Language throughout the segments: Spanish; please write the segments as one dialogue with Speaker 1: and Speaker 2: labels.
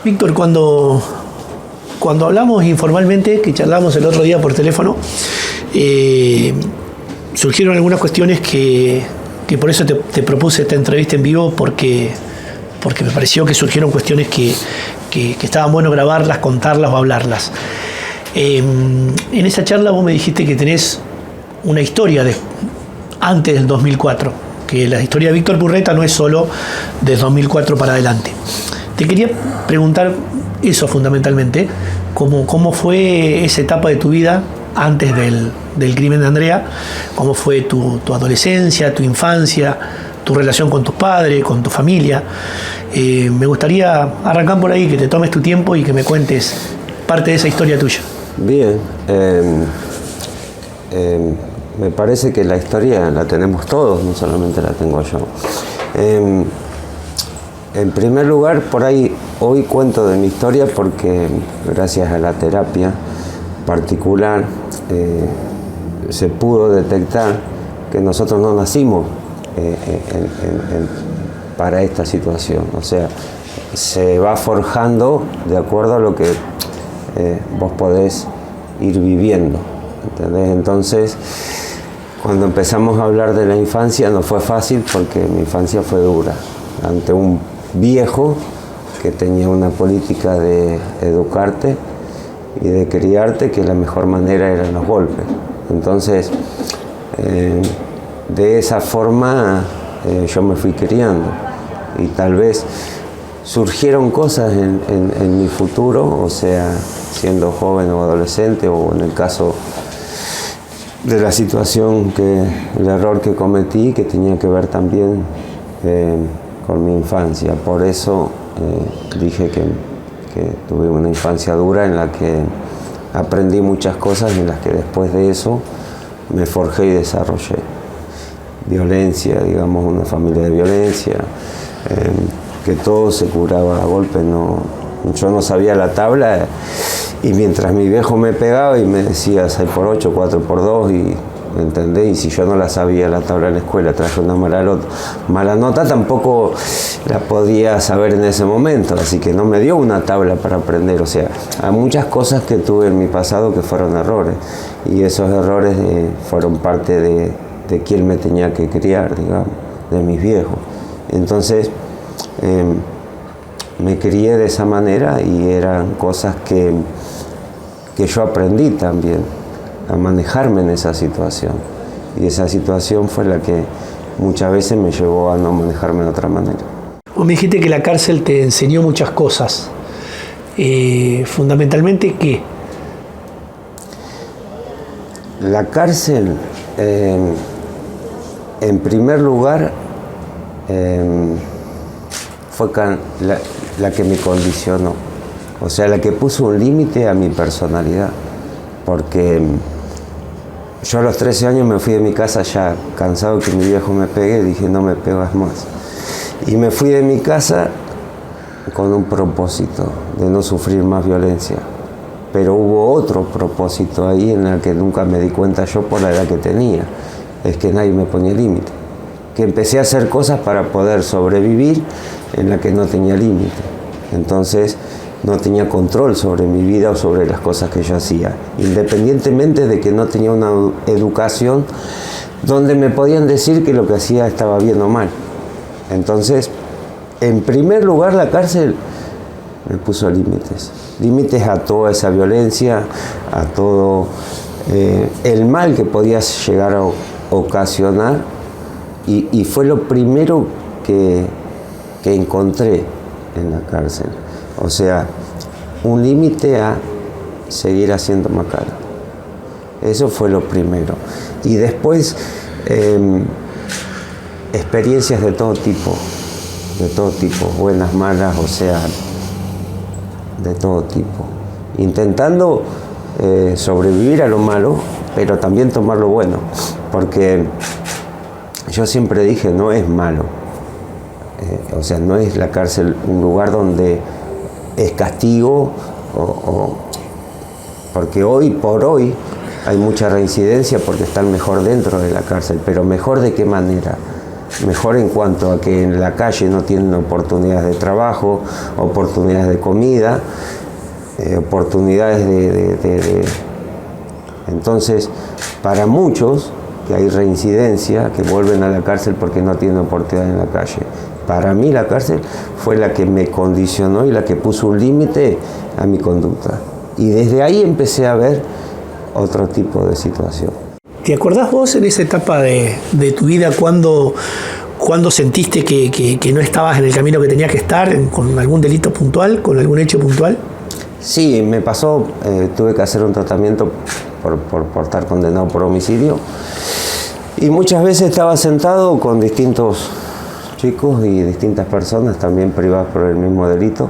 Speaker 1: Víctor, cuando hablamos informalmente, que charlamos el otro día por teléfono, surgieron algunas cuestiones que por eso te propuse esta entrevista en vivo, porque me pareció que surgieron cuestiones que estaban bueno grabarlas, contarlas o hablarlas. En esa charla vos me dijiste que tenés una historia antes del 2004, que la historia de Víctor Purreta no es solo del 2004 para adelante. Te quería preguntar eso fundamentalmente, cómo fue esa etapa de tu vida antes del crimen de Andrea, cómo fue tu adolescencia, tu infancia, tu relación con tus padres, con tu familia. Me gustaría arrancar por ahí, que te tomes tu tiempo y que me cuentes parte de esa historia tuya.
Speaker 2: Bien, me parece que la historia la tenemos todos, no solamente la tengo yo. En primer lugar, por ahí hoy cuento de mi historia porque gracias a la terapia particular se pudo detectar que nosotros no nacimos para esta situación. O sea, se va forjando de acuerdo a lo que vos podés ir viviendo, ¿entendés? Entonces, cuando empezamos a hablar de la infancia no fue fácil porque mi infancia fue dura ante un viejo que tenía una política de educarte y de criarte, que la mejor manera eran los golpes. Entonces, de esa forma yo me fui criando y tal vez surgieron cosas en mi futuro, o sea, siendo joven o adolescente, o en el caso de la situación, el error que cometí, que tenía que ver también con mi infancia. Por eso dije que tuve una infancia dura en la que aprendí muchas cosas y en las que después de eso me forjé y desarrollé. Violencia, digamos, una familia de violencia, que todo se curaba a golpe. Yo no sabía la tabla y mientras mi viejo me pegaba y me decía 6x8, 4x2 y ¿entendés? Y si yo no la sabía la tabla en la escuela, traje una mala nota, tampoco la podía saber en ese momento, así que no me dio una tabla para aprender. O sea, hay muchas cosas que tuve en mi pasado que fueron errores, y esos errores fueron parte de quién me tenía que criar, digamos, de mis viejos. Entonces, me crié de esa manera y eran cosas que yo aprendí también a manejarme en esa situación, y esa situación fue la que muchas veces me llevó a no manejarme de otra manera.
Speaker 1: Vos me dijiste que la cárcel te enseñó muchas cosas, fundamentalmente ¿qué?
Speaker 2: La cárcel, en primer lugar, fue la que me condicionó, o sea, la que puso un límite a mi personalidad, porque yo a los 13 años me fui de mi casa ya cansado que mi viejo me pegue, y dije no me pegas más. Y me fui de mi casa con un propósito de no sufrir más violencia. Pero hubo otro propósito ahí en el que nunca me di cuenta yo por la edad que tenía. Es que nadie me ponía límite. Que empecé a hacer cosas para poder sobrevivir en la que no tenía límite. Entonces, no tenía control sobre mi vida o sobre las cosas que yo hacía, independientemente de que no tenía una educación donde me podían decir que lo que hacía estaba bien o mal. Entonces, en primer lugar, la cárcel me puso límites a toda esa violencia, a todo el mal que podía llegar a ocasionar, y fue lo primero que encontré en la cárcel. O sea, un límite a seguir haciendo macana. Eso fue lo primero. Y después, experiencias de todo tipo, buenas, malas, o sea, de todo tipo. Intentando sobrevivir a lo malo, pero también tomar lo bueno. Porque yo siempre dije, no es malo. O sea, no es la cárcel un lugar donde es castigo, porque hoy por hoy hay mucha reincidencia porque están mejor dentro de la cárcel, pero mejor de qué manera. mejor en cuanto a que en la calle no tienen oportunidades de trabajo, oportunidades de comida, oportunidades Entonces, para muchos, que hay reincidencia, que vuelven a la cárcel porque no tienen oportunidad en la calle. Para mí la cárcel fue la que me condicionó y la que puso un límite a mi conducta. Y desde ahí empecé a ver otro tipo de situación.
Speaker 1: ¿Te acordás vos en esa etapa de tu vida cuando sentiste que no estabas en el camino que tenías que estar, con algún delito puntual, con algún hecho puntual?
Speaker 2: Sí, me pasó, tuve que hacer un tratamiento por estar condenado por homicidio. Y muchas veces estaba sentado con distintos chicos y distintas personas también privadas por el mismo delito.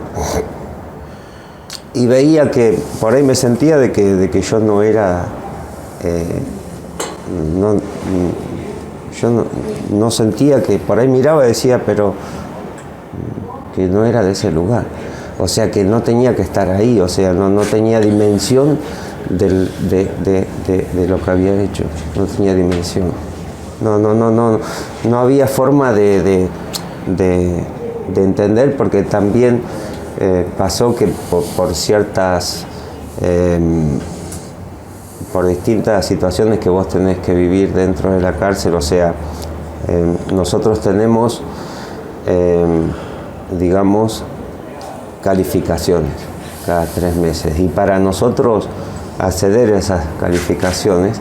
Speaker 2: Y veía que por ahí me sentía de que yo no era... yo no sentía que... Por ahí miraba y decía, pero que no era de ese lugar. O sea, que no tenía que estar ahí. O sea, no tenía dimensión de lo que había hecho. No tenía dimensión. No había forma de entender, porque también pasó que por ciertas... por distintas situaciones que vos tenés que vivir dentro de la cárcel, o sea, nosotros tenemos, digamos, calificaciones cada 3 meses, y para nosotros acceder a esas calificaciones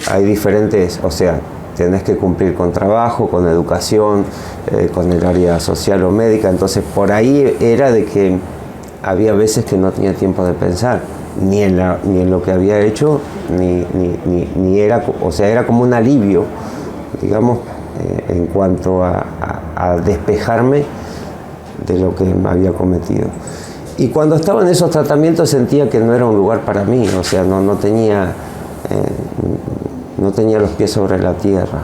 Speaker 2: hay diferentes, o sea, tenés que cumplir con trabajo, con educación, con el área social o médica. Entonces por ahí era de que había veces que no tenía tiempo de pensar, ni en lo que había hecho, ni era, o sea, era como un alivio, digamos, en cuanto a despejarme de lo que me había cometido. Y cuando estaba en esos tratamientos sentía que no era un lugar para mí, o sea, no tenía los pies sobre la tierra.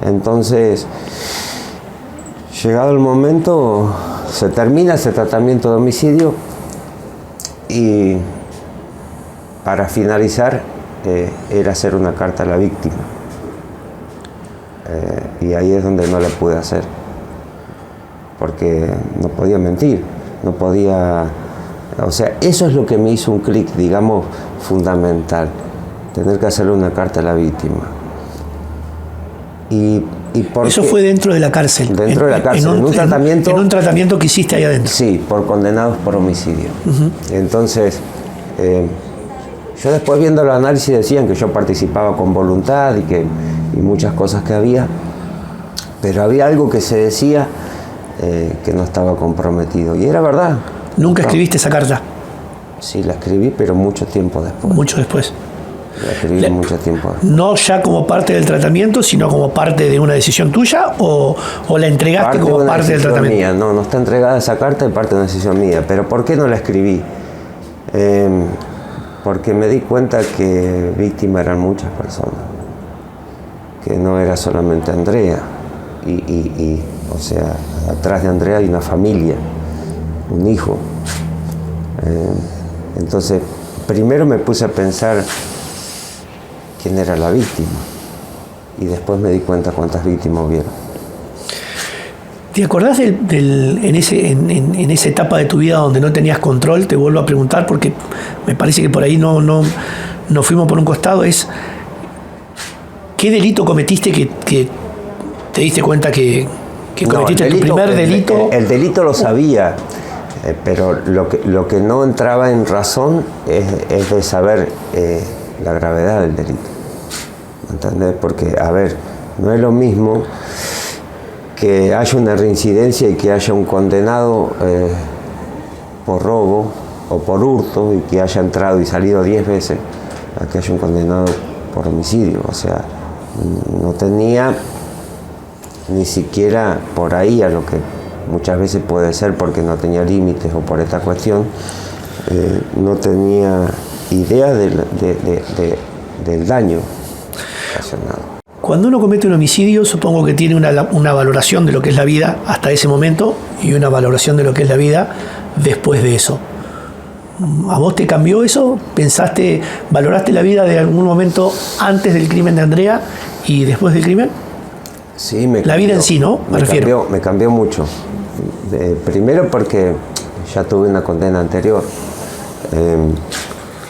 Speaker 2: Entonces, llegado el momento, se termina ese tratamiento de homicidio y para finalizar era hacer una carta a la víctima. Y ahí es donde no la pude hacer, porque no podía mentir, no podía... O sea, eso es lo que me hizo un clic, digamos, fundamental. Tener que hacerle una carta a la víctima. Y
Speaker 1: eso fue dentro de la cárcel.
Speaker 2: Dentro de la cárcel, en un tratamiento.
Speaker 1: En un tratamiento que hiciste ahí adentro.
Speaker 2: Sí, por condenados por homicidio. Entonces, yo después viendo los análisis decían que yo participaba con voluntad y muchas cosas que había, pero había algo que se decía que no estaba comprometido. Y era verdad.
Speaker 1: ¿Nunca escribiste esa carta?
Speaker 2: Sí, la escribí, pero mucho tiempo después.
Speaker 1: Mucho después.
Speaker 2: La escribí mucho tiempo después.
Speaker 1: ¿No ya como parte del tratamiento, sino como parte de una decisión tuya, o la entregaste como parte del tratamiento?
Speaker 2: Mía. No está entregada esa carta, es parte de una decisión mía. Pero ¿por qué no la escribí? Porque me di cuenta que víctimas eran muchas personas, que no era solamente Andrea, y o sea, atrás de Andrea hay una familia, un hijo. Entonces, primero me puse a pensar quién era la víctima, y después me di cuenta cuántas víctimas hubieron.
Speaker 1: ¿Te acordás en esa etapa de tu vida donde no tenías control? Te vuelvo a preguntar, porque me parece que por ahí no fuimos por un costado. ¿Qué delito cometiste que te diste cuenta que cometiste tu primer delito?
Speaker 2: El delito lo sabía, pero lo que no entraba en razón es de saber la gravedad del delito. ¿Entendés? Porque, a ver, no es lo mismo que haya una reincidencia y que haya un condenado por robo o por hurto y que haya entrado y salido 10 veces, a que haya un condenado por homicidio. O sea, no tenía ni siquiera por ahí, a lo que muchas veces puede ser porque no tenía límites o por esta cuestión, no tenía idea del daño ocasionado.
Speaker 1: Cuando uno comete un homicidio, supongo que tiene una valoración de lo que es la vida hasta ese momento y una valoración de lo que es la vida después de eso. ¿A vos te cambió eso? ¿Valoraste la vida de algún momento antes del crimen de Andrea y después del crimen?
Speaker 2: Sí, me
Speaker 1: La vida en sí, ¿no? Me refiero.
Speaker 2: Me cambió mucho. Primero porque ya tuve una condena anterior.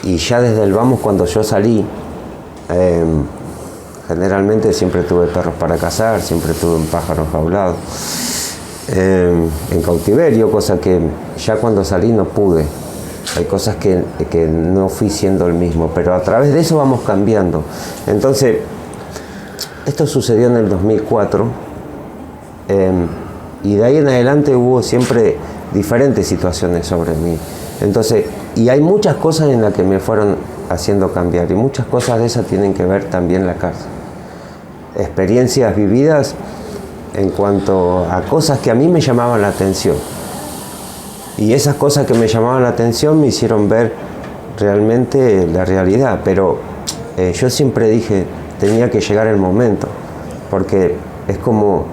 Speaker 2: Y ya desde el vamos, cuando yo salí, generalmente siempre tuve perros para cazar, siempre tuve un pájaro jaulado. En cautiverio, cosa que ya cuando salí no pude. Hay cosas que no fui siendo el mismo, pero a través de eso vamos cambiando. Entonces, esto sucedió en el 2004, y de ahí en adelante hubo siempre diferentes situaciones sobre mí. Entonces, y hay muchas cosas en las que me fueron haciendo cambiar, y muchas cosas de esas tienen que ver también la cárcel. Experiencias vividas en cuanto a cosas que a mí me llamaban la atención. Y esas cosas que me llamaban la atención me hicieron ver realmente la realidad. Pero yo siempre dije, tenía que llegar el momento. Porque es como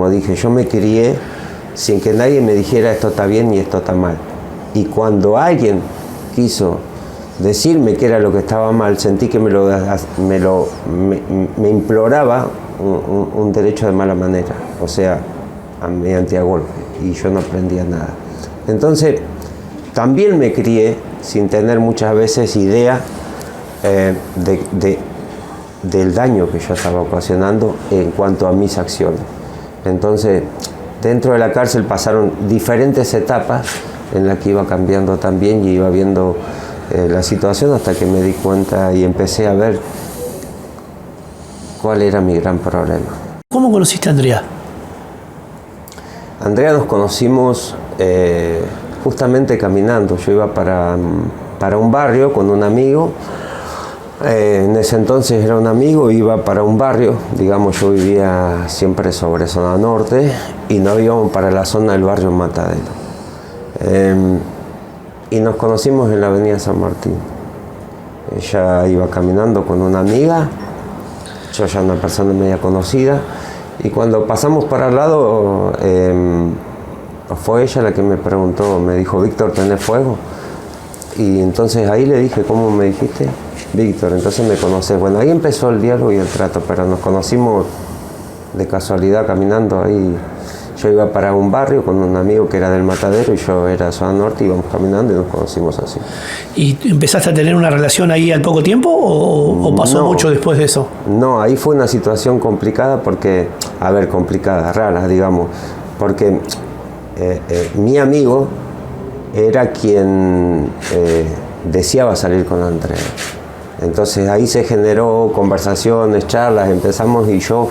Speaker 2: dije, yo me crié sin que nadie me dijera esto está bien y esto está mal. Y cuando alguien quiso decirme que era lo que estaba mal, sentí que me imploraba un derecho de mala manera, o sea, mediante a golpe, y yo no aprendía nada. Entonces, también me crié sin tener muchas veces idea del daño que yo estaba ocasionando en cuanto a mis acciones. Entonces, dentro de la cárcel pasaron diferentes etapas en las que iba cambiando también y iba viendo la situación hasta que me di cuenta y empecé a ver cuál era mi gran problema.
Speaker 1: ¿Cómo conociste a Andrea?
Speaker 2: Andrea nos conocimos justamente caminando. Yo iba para un barrio con un amigo. En ese entonces era un amigo, iba para un barrio, digamos, yo vivía siempre sobre zona norte y no íbamos para la zona del barrio Matadero. Y nos conocimos en la avenida San Martín. Ella iba caminando con una amiga, yo ya una persona media conocida, y cuando pasamos para al lado, fue ella la que me preguntó, me dijo, Víctor, ¿tenés fuego? Y entonces ahí le dije, ¿cómo me dijiste? Víctor, entonces me conoces. Bueno, ahí empezó el diálogo y el trato, pero nos conocimos de casualidad caminando ahí. Yo iba para un barrio con un amigo que era del Matadero y yo era de zona norte, íbamos caminando y nos conocimos así.
Speaker 1: ¿Y empezaste a tener una relación ahí al poco tiempo o pasó mucho después de eso?
Speaker 2: No, ahí fue una situación complicada porque, complicada, rara, digamos, porque mi amigo era quien deseaba salir con Andrea. Entonces ahí se generó conversaciones, charlas, empezamos y yo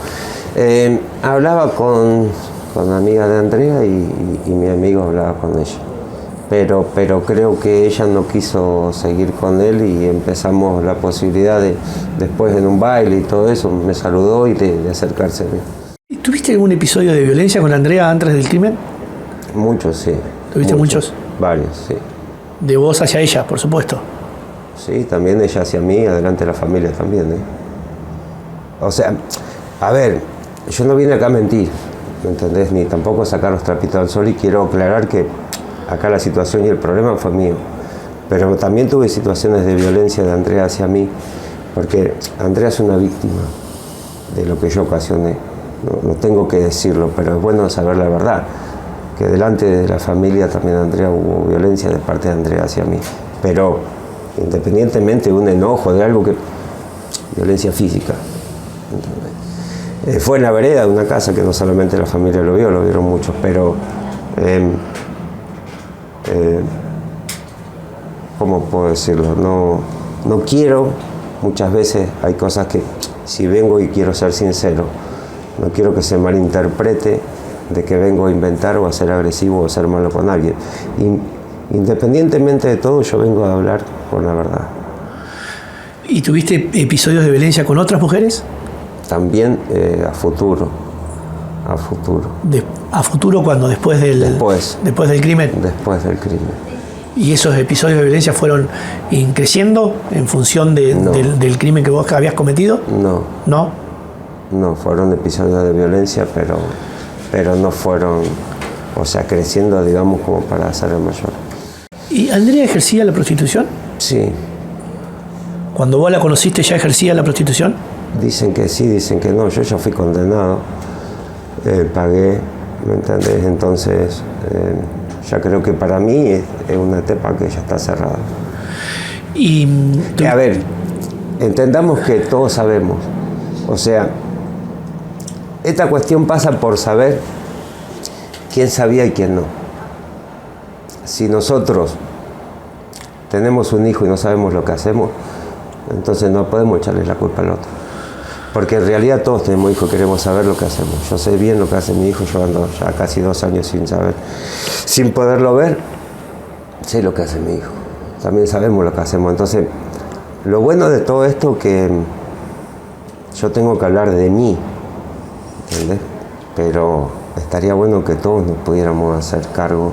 Speaker 2: hablaba con la amiga de Andrea y mi amigo hablaba con ella. Pero creo que ella no quiso seguir con él y empezamos la posibilidad de, después en un baile y todo eso, me saludó y de acercarse a mí.
Speaker 1: ¿Tuviste algún episodio de violencia con Andrea antes del crimen?
Speaker 2: Muchos, sí.
Speaker 1: ¿Tuviste muchos?
Speaker 2: Varios, sí.
Speaker 1: De vos hacia ella, por supuesto.
Speaker 2: Sí, también ella hacia mí, adelante de la familia también, O sea, yo no vine acá a mentir, ¿me entendés? Ni tampoco sacar los trapitos al sol y quiero aclarar que acá la situación y el problema fue mío. Pero también tuve situaciones de violencia de Andrea hacia mí, porque Andrea es una víctima de lo que yo ocasioné. No tengo que decirlo, pero es bueno saber la verdad, que delante de la familia también Andrea hubo violencia de parte de Andrea hacia mí. Pero independientemente de un enojo, de algo que... violencia física. Fue en la vereda de una casa que no solamente la familia lo vieron muchos, pero... ¿cómo puedo decirlo? No quiero, muchas veces hay cosas que si vengo y quiero ser sincero, no quiero que se malinterprete de que vengo a inventar o a ser agresivo o a ser malo con alguien. Independientemente de todo, yo vengo a hablar con la verdad.
Speaker 1: ¿Y tuviste episodios de violencia con otras mujeres?
Speaker 2: También a futuro.
Speaker 1: ¿A futuro cuándo? ¿Después del crimen?
Speaker 2: Después del crimen.
Speaker 1: ¿Y esos episodios de violencia fueron creciendo en función del crimen que vos habías cometido?
Speaker 2: No.
Speaker 1: ¿No?
Speaker 2: No, fueron episodios de violencia, pero no fueron, creciendo, digamos, como para hacer el mayor.
Speaker 1: ¿Y Andrea ejercía la prostitución?
Speaker 2: Sí.
Speaker 1: ¿Cuando vos la conociste ya ejercía la prostitución?
Speaker 2: Dicen que sí, dicen que no. Yo ya fui condenado pagué, ¿me entendés? Entonces, ya creo que para mí es una etapa que ya está cerrada.
Speaker 1: Y
Speaker 2: a ver, entendamos que todos sabemos. O sea, esta cuestión pasa por saber quién sabía y quién no. Si nosotros tenemos un hijo y no sabemos lo que hacemos, entonces no podemos echarle la culpa al otro. Porque en realidad todos tenemos hijos y queremos saber lo que hacemos. Yo sé bien lo que hace mi hijo, yo ando ya casi 2 años sin saber, sin poderlo ver, sé lo que hace mi hijo. También sabemos lo que hacemos. Entonces, lo bueno de todo esto es que yo tengo que hablar de mí, ¿entendés? Pero estaría bueno que todos nos pudiéramos hacer cargo,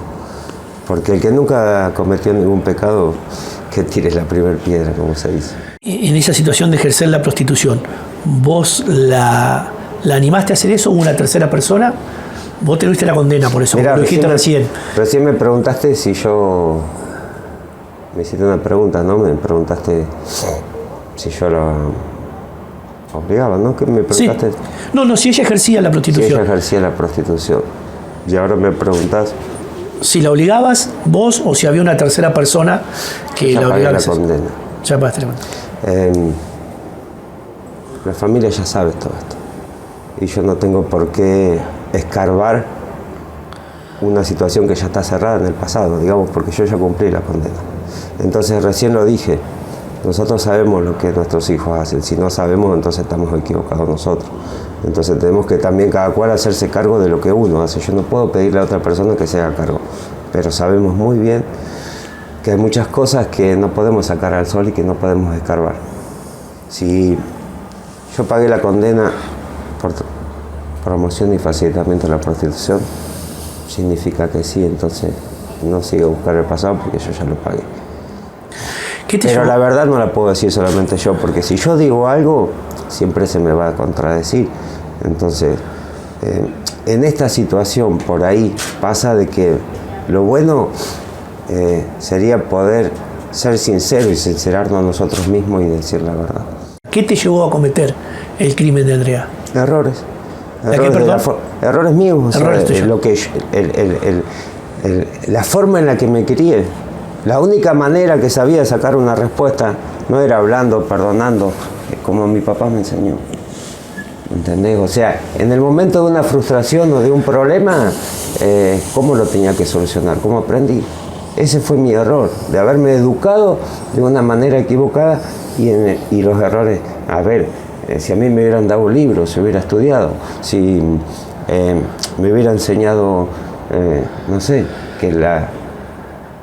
Speaker 2: porque el que nunca cometió ningún pecado, que tire la primera piedra, como se dice.
Speaker 1: En esa situación de ejercer la prostitución, ¿vos la animaste a hacer eso? ¿Hubo una tercera persona? Vos tuviste la condena por eso,
Speaker 2: Mirá,
Speaker 1: como lo dijiste recién.
Speaker 2: Recién me preguntaste si yo... Me hiciste una pregunta, ¿no? Me preguntaste si yo la obligaba, ¿no? ¿Qué me preguntaste?
Speaker 1: Sí. No, si ella ejercía la prostitución.
Speaker 2: Si ella ejercía la prostitución. Y ahora me preguntás...
Speaker 1: Si la obligabas vos o si había una tercera persona que
Speaker 2: ya
Speaker 1: la obligaba.
Speaker 2: Ya pagué la condena.
Speaker 1: Ya pagaste la condena.
Speaker 2: La familia ya sabe todo esto. Y yo no tengo por qué escarbar una situación que ya está cerrada en el pasado, digamos, porque yo ya cumplí la condena. Entonces recién lo dije, nosotros sabemos lo que nuestros hijos hacen, si no sabemos entonces estamos equivocados nosotros. Entonces tenemos que también cada cual hacerse cargo de lo que uno hace. Yo no puedo pedirle a otra persona que se haga cargo, pero sabemos muy bien que hay muchas cosas que no podemos sacar al sol y que no podemos escarbar. Si yo pagué la condena por promoción y facilitamiento de la prostitución, significa que sí, entonces no sigo a buscar el pasado porque yo ya lo pagué. Pero la verdad no la puedo decir solamente yo, porque si yo digo algo, siempre se me va a contradecir. Entonces, en esta situación, por ahí, pasa de que lo bueno sería poder ser sincero y sincerarnos a nosotros mismos y decir la verdad.
Speaker 1: ¿Qué te llevó a cometer el crimen de Andrea?
Speaker 2: Errores.
Speaker 1: Errores
Speaker 2: míos.
Speaker 1: Errores tuyos.
Speaker 2: La forma en la que me crié. La única manera que sabía de sacar una respuesta no era hablando, perdonando, como mi papá me enseñó. ¿Entendés? O sea, en el momento de una frustración o de un problema, ¿cómo lo tenía que solucionar? ¿Cómo aprendí? Ese fue mi error, de haberme educado de una manera equivocada y los errores. A ver, si a mí me hubieran dado un libro, si hubiera estudiado, si me hubiera enseñado, no sé,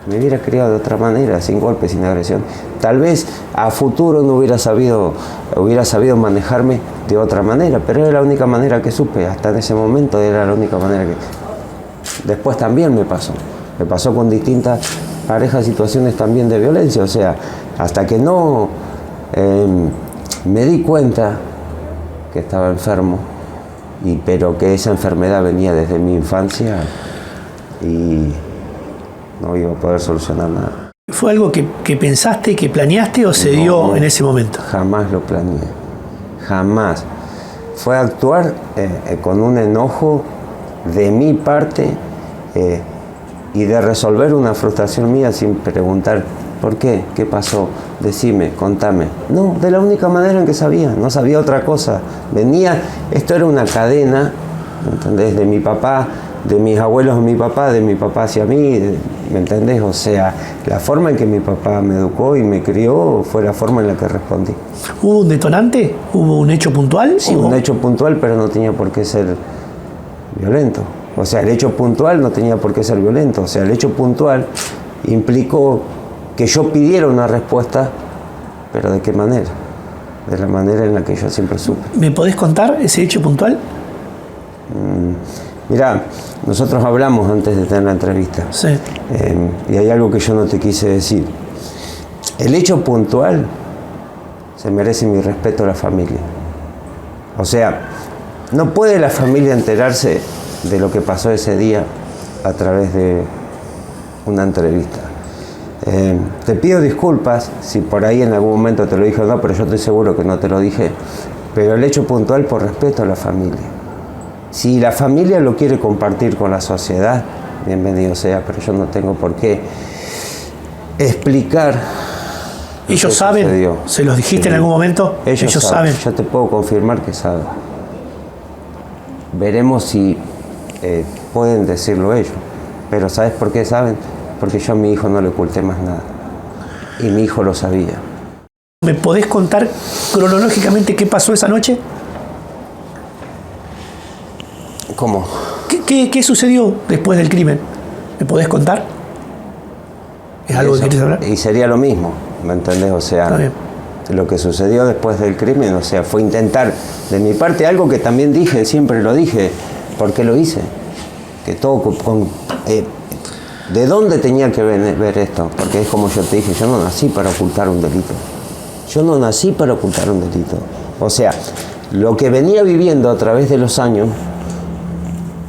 Speaker 2: me hubiera criado de otra manera, sin golpes, sin agresión. Tal vez a futuro no hubiera sabido manejarme de otra manera, pero era la única manera que supe. Hasta en ese momento era la única manera que... Después también me pasó con distintas parejas, situaciones también de violencia. O sea, hasta que no me di cuenta que estaba enfermo, pero que esa enfermedad venía desde mi infancia y no iba a poder solucionar nada.
Speaker 1: ¿Fue algo que pensaste, que planeaste o se dio en ese momento?
Speaker 2: Jamás lo planeé, jamás. Fue actuar con un enojo de mi parte y de resolver una frustración mía sin preguntar ¿por qué? ¿Qué pasó? Decime, contame. No, de la única manera en que sabía, no sabía otra cosa. Esto era una cadena, ¿entendés? De mi papá, de mis abuelos a mi papá, de mi papá hacia mí, ¿me entendés? O sea, la forma en que mi papá me educó y me crió fue la forma en la que respondí.
Speaker 1: ¿Hubo un detonante? ¿Hubo un hecho puntual?
Speaker 2: Sí, un hecho puntual, pero no tenía por qué ser violento. O sea, el hecho puntual no tenía por qué ser violento. O sea, el hecho puntual implicó que yo pidiera una respuesta, pero ¿de qué manera? De la manera en la que yo siempre supe.
Speaker 1: ¿Me podés contar ese hecho puntual?
Speaker 2: Mirá, nosotros hablamos antes de tener la entrevista.
Speaker 1: Sí.
Speaker 2: Y hay algo que yo no te quise decir. El hecho puntual se merece mi respeto a la familia. O sea, no puede la familia enterarse de lo que pasó ese día a través de una entrevista. Te pido disculpas si por ahí en algún momento te lo dije o no, pero yo estoy seguro que no te lo dije. Pero el hecho puntual por respeto a la familia. Si la familia lo quiere compartir con la sociedad, bienvenido sea, pero yo no tengo por qué explicar.
Speaker 1: ¿Ellos saben?
Speaker 2: Sucedió.
Speaker 1: ¿Se los dijiste en algún momento?
Speaker 2: Ellos saben. Yo te puedo confirmar que saben. Veremos si pueden decirlo ellos. Pero ¿sabes por qué saben? Porque yo a mi hijo no le oculté más nada. Y mi hijo lo sabía.
Speaker 1: ¿Me podés contar cronológicamente qué pasó esa noche?
Speaker 2: ¿Cómo?
Speaker 1: ¿Qué sucedió después del crimen? ¿Me podés contar? ¿Es algo que querés hablar?
Speaker 2: Y sería lo mismo, ¿me entendés? O sea, lo que sucedió después del crimen, o sea, fue intentar, de mi parte, algo que también dije, siempre lo dije, ¿por qué lo hice? Que todo ¿de dónde tenía que ver esto? Porque es como yo te dije, yo no nací para ocultar un delito. Yo no nací para ocultar un delito. O sea, lo que venía viviendo a través de los años,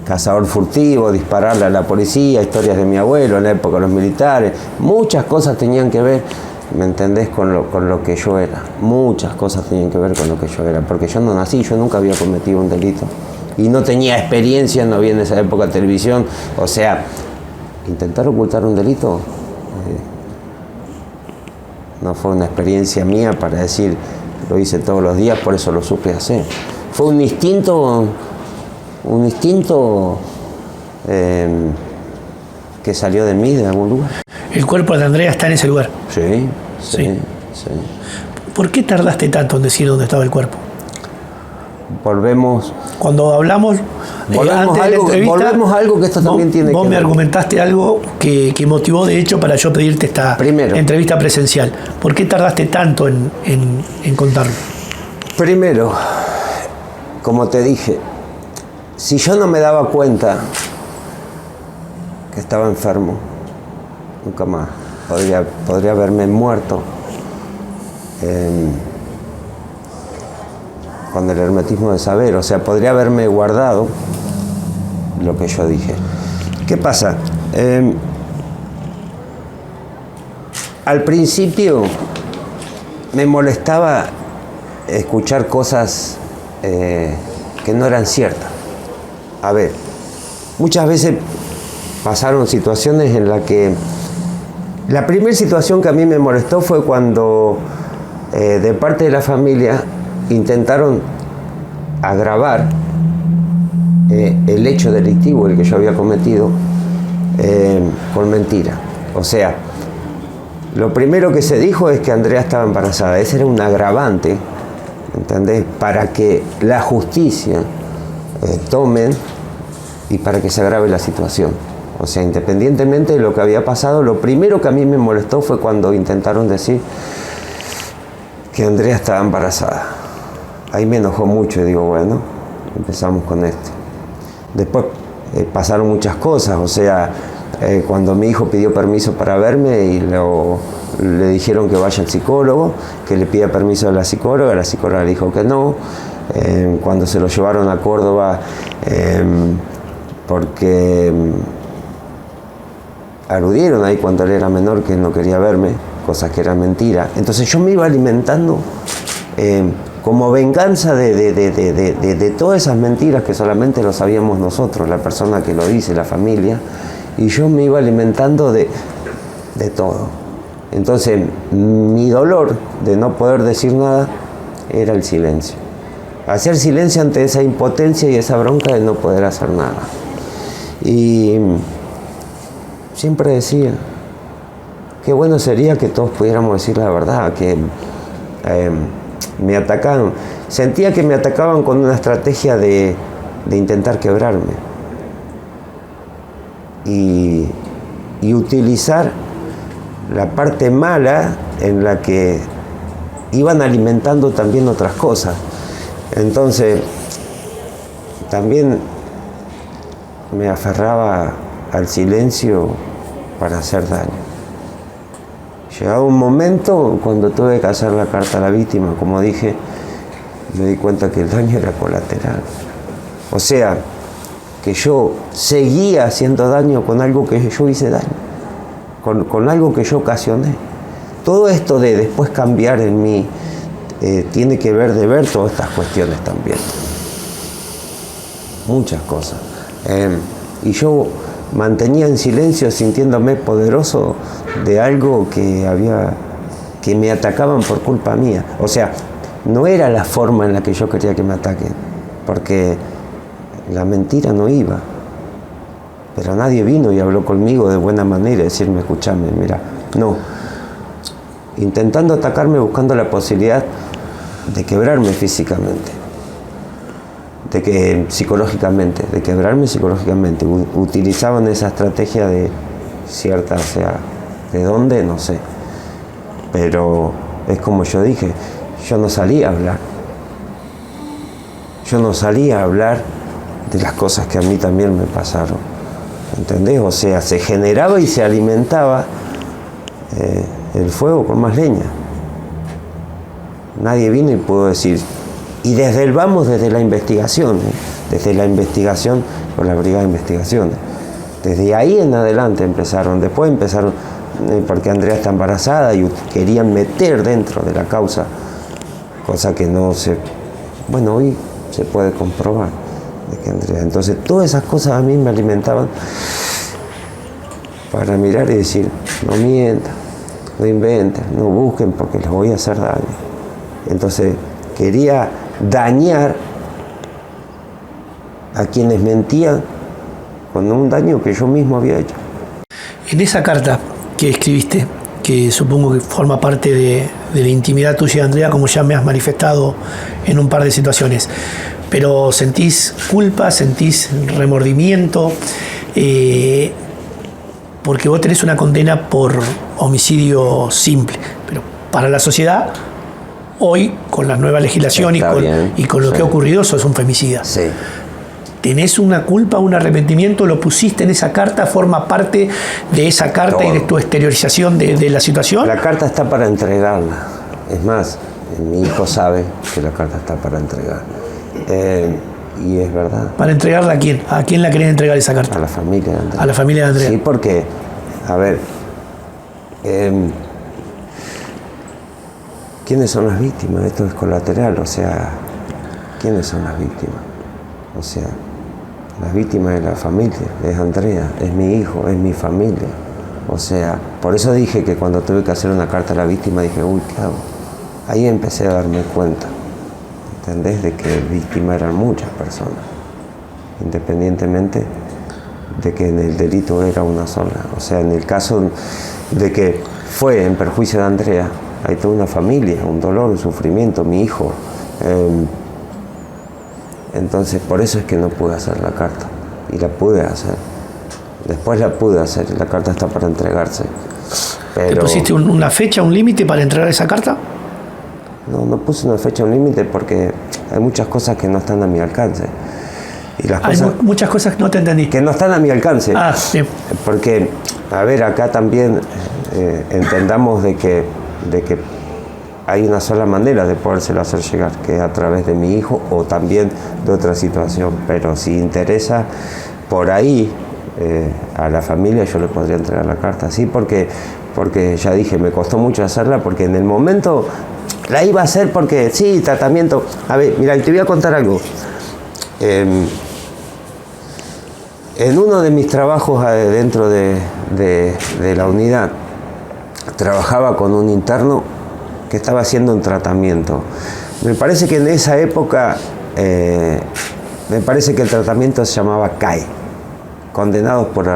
Speaker 2: cazador furtivo, dispararle a la policía, historias de mi abuelo en la época de los militares, muchas cosas tenían que ver, ¿me entendés? Con lo que yo era. Muchas cosas tenían que ver con lo que yo era. Porque yo no nací, yo nunca había cometido un delito. Y no tenía experiencia, no había en esa época televisión. O sea, intentar ocultar un delito no fue una experiencia mía para decir, lo hice todos los días, por eso lo supe hacer. Fue un instinto que salió de mí, de algún lugar.
Speaker 1: ¿El cuerpo de Andrea está en ese lugar?
Speaker 2: Sí.
Speaker 1: ¿Por qué tardaste tanto en decir dónde estaba el cuerpo?
Speaker 2: Volvemos.
Speaker 1: Cuando hablamos antes de la entrevista,
Speaker 2: volvemos a algo que esto también tiene que ver.
Speaker 1: Vos me argumentaste algo que motivó, de hecho, para yo pedirte esta entrevista presencial. ¿Por qué tardaste tanto en contarlo?
Speaker 2: Primero, como te dije, si yo no me daba cuenta que estaba enfermo, nunca más podría haberme muerto con el hermetismo de saber. O sea, podría haberme guardado lo que yo dije. ¿Qué pasa? Al principio me molestaba escuchar cosas que no eran ciertas. A ver, muchas veces pasaron situaciones en las que... La primera situación que a mí me molestó fue cuando de parte de la familia intentaron agravar el hecho delictivo, el que yo había cometido, con mentira. O sea, lo primero que se dijo es que Andrea estaba embarazada. Ese era un agravante, ¿entendés? Para que la justicia tome y para que se agrave la situación. O sea, independientemente de lo que había pasado, lo primero que a mí me molestó fue cuando intentaron decir que Andrea estaba embarazada. Ahí me enojó mucho y digo, bueno, empezamos con esto. Después pasaron muchas cosas, o sea, cuando mi hijo pidió permiso para verme y le dijeron que vaya al psicólogo, que le pida permiso a la psicóloga le dijo que no. Cuando se lo llevaron a Córdoba, porque aludieron ahí cuando él era menor que no quería verme, cosas que eran mentiras. Entonces yo me iba alimentando como venganza de todas esas mentiras que solamente lo sabíamos nosotros, la persona que lo dice, la familia, y yo me iba alimentando de todo. Entonces mi dolor de no poder decir nada era el silencio. Hacer silencio ante esa impotencia y esa bronca de no poder hacer nada. Y siempre decía, qué bueno sería que todos pudiéramos decir la verdad, que me atacaban. Sentía que me atacaban con una estrategia de intentar quebrarme. Y utilizar la parte mala en la que iban alimentando también otras cosas. Entonces, también me aferraba al silencio para hacer daño. Llegado un momento, cuando tuve que hacer la carta a la víctima, como dije, me di cuenta que el daño era colateral. O sea, que yo seguía haciendo daño con algo que yo hice daño, con algo que yo ocasioné. Todo esto de después cambiar en mí tiene que ver de ver todas estas cuestiones también. muchas cosas. Y yo mantenía en silencio sintiéndome poderoso de algo que me atacaban por culpa mía. O sea, no era la forma en la que yo quería que me ataquen, porque la mentira no iba. Pero nadie vino y habló conmigo de buena manera, decirme, escúchame, mira, no. Intentando atacarme, buscando la posibilidad de quebrarme físicamente, psicológicamente, de quebrarme psicológicamente. Utilizaban esa estrategia de cierta, o sea, ¿de dónde? No sé. Pero es como yo dije, yo no salía a hablar. Yo no salía a hablar de las cosas que a mí también me pasaron. ¿Entendés? O sea, se generaba y se alimentaba el fuego con más leña. Nadie vino y pudo decir. Y desde la investigación, desde la investigación con la Brigada de Investigaciones. Desde ahí en adelante empezaron. Después empezaron, porque Andrea está embarazada y querían meter dentro de la causa, cosa que no se... Bueno, hoy se puede comprobar de que Andrea... Entonces, todas esas cosas a mí me alimentaban para mirar y decir, no mientan, no inventen, no busquen porque les voy a hacer daño. Entonces, quería dañar a quienes mentían con un daño que yo mismo había hecho.
Speaker 1: En esa carta que escribiste, que supongo que forma parte de la intimidad tuya, Andrea, como ya me has manifestado en un par de situaciones, pero ¿sentís culpa, sentís remordimiento? Porque vos tenés una condena por homicidio simple, pero para la sociedad, hoy, con la nueva legislación y con lo que ha ocurrido, sos un femicida.
Speaker 2: Sí.
Speaker 1: ¿Tenés una culpa, un arrepentimiento? ¿Lo pusiste en esa carta? ¿Forma parte de esa carta y de tu exteriorización de la situación?
Speaker 2: La carta está para entregarla. Es más, mi hijo sabe que la carta está para entregar. Y es verdad.
Speaker 1: ¿Para entregarla a quién? ¿A quién la querés entregar esa carta?
Speaker 2: A la familia de Andrea.
Speaker 1: A la familia de Andrea.
Speaker 2: Sí, porque, a ver, ¿quiénes son las víctimas? Esto es colateral, o sea, ¿quiénes son las víctimas? O sea, las víctimas de la familia, es Andrea, es mi hijo, es mi familia. O sea, por eso dije que cuando tuve que hacer una carta a la víctima, dije, uy, ¿qué hago? Ahí empecé a darme cuenta, ¿entendés? De que víctimas eran muchas personas, independientemente de que en el delito era una sola. O sea, en el caso de que fue en perjuicio de Andrea, hay toda una familia, un dolor, un sufrimiento, mi hijo. Entonces, por eso es que no pude hacer la carta. Y la pude hacer. Después la pude hacer. La carta está para entregarse. Pero...
Speaker 1: ¿Te pusiste una fecha, un límite para entregar esa carta?
Speaker 2: No puse una fecha, un límite, porque hay muchas cosas que no están a mi alcance. Y las
Speaker 1: hay muchas cosas que no te entendí.
Speaker 2: Que no están a mi alcance.
Speaker 1: Sí.
Speaker 2: Porque, a ver, acá también entendamos de que hay una sola manera de podérselo hacer llegar, que es a través de mi hijo o también de otra situación. Pero si interesa por ahí a la familia, yo le podría entregar la carta. Sí, porque ya dije, me costó mucho hacerla, porque en el momento la iba a hacer porque, sí, tratamiento. A ver, mira, te voy a contar algo. En uno de mis trabajos dentro de la unidad, trabajaba con un interno que estaba haciendo un tratamiento. Me parece que en esa época, me parece que el tratamiento se llamaba CAI, condenados por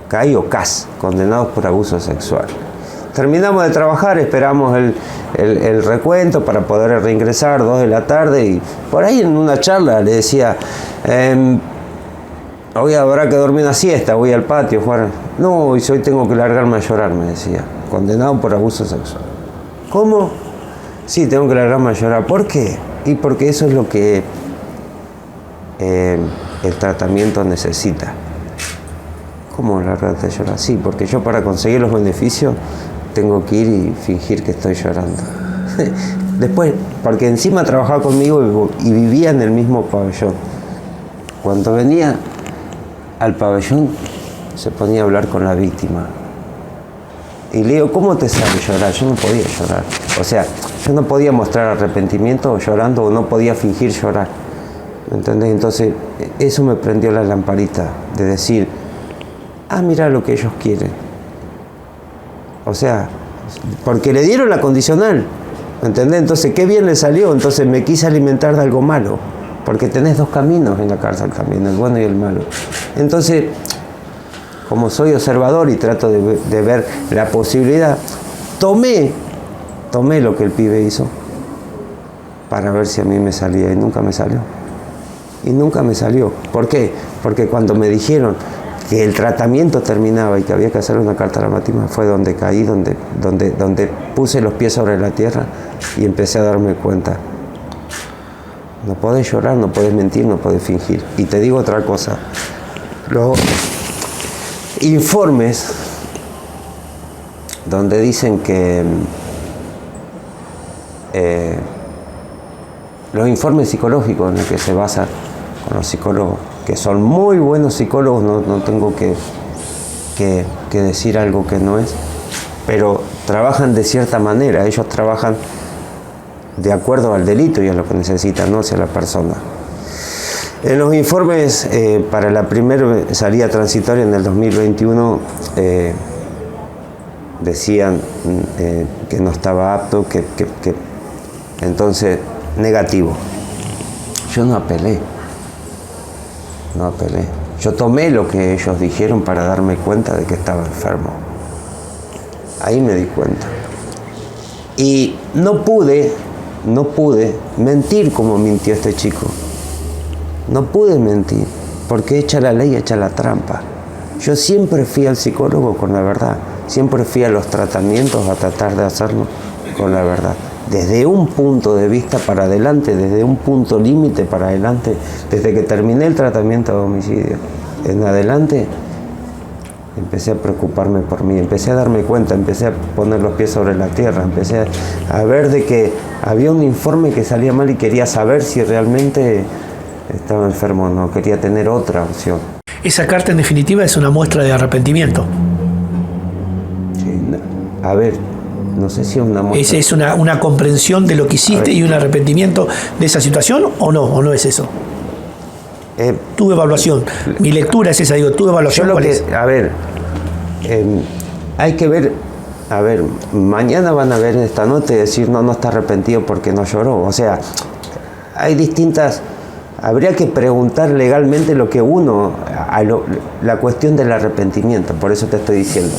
Speaker 2: CAI o CAS, condenados por abuso sexual. Terminamos de trabajar, esperamos el recuento para poder reingresar, 2 de la tarde, y por ahí en una charla le decía, hoy habrá que dormir una siesta, voy al patio a jugar. No, hoy tengo que largarme a llorar, me decía, condenado por abuso sexual. ¿Cómo? Sí, tengo que largarme a llorar. ¿Por qué? Y porque eso es lo que el tratamiento necesita. ¿Cómo largarte a llorar? Sí, porque yo para conseguir los beneficios tengo que ir y fingir que estoy llorando. Después, porque encima trabajaba conmigo y vivía en el mismo pabellón. Cuando venía al pabellón, se ponía a hablar con la víctima. Y le digo, ¿cómo te sale llorar? Yo no podía llorar. O sea, yo no podía mostrar arrepentimiento llorando, o no podía fingir llorar. ¿Me entendés? Entonces, eso me prendió la lamparita de decir, mira lo que ellos quieren. O sea, porque le dieron la condicional, ¿me entendés? Entonces, qué bien le salió. Entonces me quise alimentar de algo malo, porque tenés dos caminos en la cárcel también, el bueno y el malo. Entonces, como soy observador y trato de ver la posibilidad, tomé lo que el pibe hizo para ver si a mí me salía, y nunca me salió. Y nunca me salió. ¿Por qué? Porque cuando me dijeron que el tratamiento terminaba y que había que hacer una carta a la mátima, fue donde caí, donde puse los pies sobre la tierra y empecé a darme cuenta. No podés llorar, no podés mentir, no podés fingir. Y te digo otra cosa. Los informes donde dicen que los informes psicológicos en los que se basan con los psicólogos, que son muy buenos psicólogos, no tengo que decir algo que no es, pero trabajan de cierta manera, ellos trabajan de acuerdo al delito y a lo que necesitan, no hacia la persona. En los informes para la primera salida transitoria en el 2021 decían que no estaba apto, que entonces negativo. Yo no apelé. Yo tomé lo que ellos dijeron para darme cuenta de que estaba enfermo. Ahí me di cuenta. Y no pude mentir como mintió este chico. No pude mentir, porque echa la ley, echa la trampa. Yo siempre fui al psicólogo con la verdad. Siempre fui a los tratamientos a tratar de hacerlo con la verdad. Desde un punto de vista para adelante, desde un punto límite para adelante, desde que terminé el tratamiento de homicidio en adelante, empecé a preocuparme por mí, empecé a darme cuenta, empecé a poner los pies sobre la tierra, empecé a ver de que había un informe que salía mal y quería saber si realmente estaba enfermo o no, quería tener otra opción.
Speaker 1: Esa carta en definitiva es una muestra de arrepentimiento.
Speaker 2: Sí, a ver, no sé si es una muestra.
Speaker 1: ¿Es una comprensión de lo que hiciste y un arrepentimiento de esa situación o no es eso? Tu evaluación. Mi lectura es esa, digo, tu evaluación. ¿Cuál es?
Speaker 2: A ver, hay que ver, mañana van a ver esta nota y decir no está arrepentido porque no lloró. O sea, hay distintas, habría que preguntar legalmente lo que uno, la cuestión del arrepentimiento, por eso te estoy diciendo.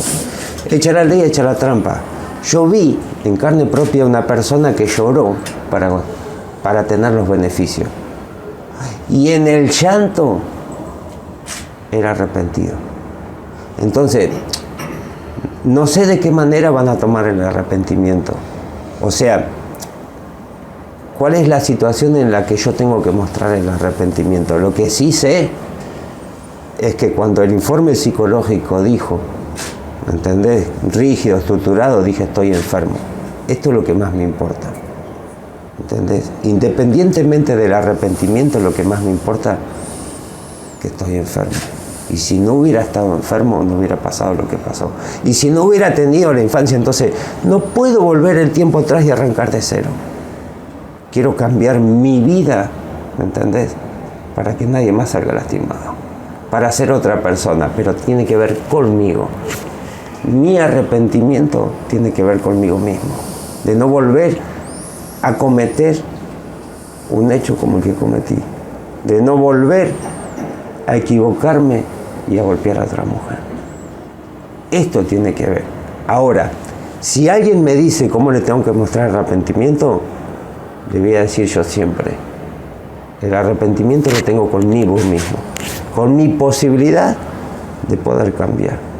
Speaker 2: Echa la ley, echa la trampa. Yo vi en carne propia una persona que lloró para tener los beneficios. Y en el llanto era arrepentido. Entonces, no sé de qué manera van a tomar el arrepentimiento. O sea, ¿cuál es la situación en la que yo tengo que mostrar el arrepentimiento? Lo que sí sé es que cuando el informe psicológico dijo, ¿me entendés? Rígido, estructurado, dije estoy enfermo. Esto es lo que más me importa. ¿Entendés? Independientemente del arrepentimiento, lo que más me importa es que estoy enfermo. Y si no hubiera estado enfermo, no hubiera pasado lo que pasó. Y si no hubiera tenido la infancia, entonces no puedo volver el tiempo atrás y arrancar de cero. Quiero cambiar mi vida, ¿me entendés? Para que nadie más salga lastimado. Para ser otra persona, pero tiene que ver conmigo. Mi arrepentimiento tiene que ver conmigo mismo. De no volver a cometer un hecho como el que cometí. De no volver a equivocarme y a golpear a otra mujer. Esto tiene que ver. Ahora, si alguien me dice cómo le tengo que mostrar arrepentimiento, le voy a decir yo siempre, el arrepentimiento lo tengo conmigo mismo, con mi posibilidad de poder cambiar.